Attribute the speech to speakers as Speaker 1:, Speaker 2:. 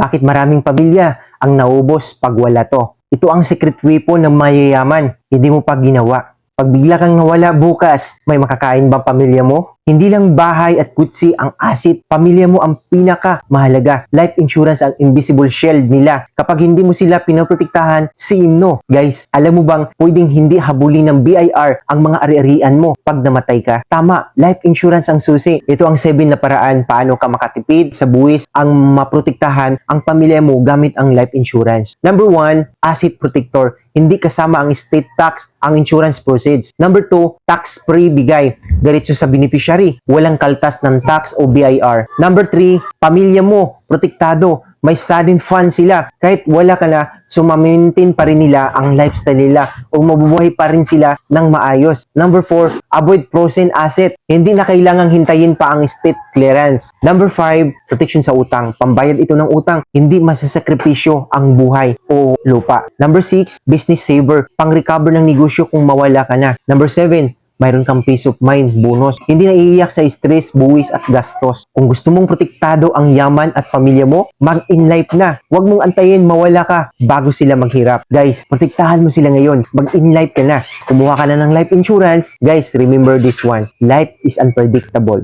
Speaker 1: Bakit maraming pamilya ang naubos pag wala to? Ito ang secret weapon ng mayayaman. Hindi mo pa ginawa. Pag bigla kang nawala bukas, may makakain ba pamilya mo? Hindi lang bahay at kutsi ang asset. Pamilya mo ang pinaka mahalaga. Life insurance ang invisible shield nila. Kapag hindi mo sila pinoprotektahan, sino? Guys, alam mo bang pwedeng hindi habulin ng BIR ang mga ari-arian mo pag namatay ka? Tama, life insurance ang susi. Ito ang 7 na paraan paano ka makatipid sa buwis ang maprotektahan ang pamilya mo gamit ang life insurance. Number 1, asset protector. Hindi kasama ang estate tax ang insurance proceeds. Number 2, tax-free bigay. Diretso sa beneficiary. Walang kaltas ng tax o BIR. Number 3, pamilya mo, protektado. May sudden fund sila. Kahit wala ka na, maintain pa rin nila ang lifestyle nila o mabubuhay pa rin sila ng maayos. Number 4, avoid frozen asset. Hindi na kailangang hintayin pa ang estate clearance. Number 5, protection sa utang. Pambayad ito ng utang. Hindi masasakripisyo ang buhay o lupa. Number 6, business saver. Pang-recover ng negosyo kung mawala ka na. Number 7, mayroon kang peace of mind, bonus. Hindi na iiyak sa stress, buwis at gastos. Kung gusto mong protektado ang yaman at pamilya mo, mag-in-life na. Huwag mong antayin mawala ka bago sila maghirap. Guys, protektahan mo sila ngayon. Mag-in-life ka na. Kumuha ka na ng life insurance. Guys, remember this one. Life is unpredictable.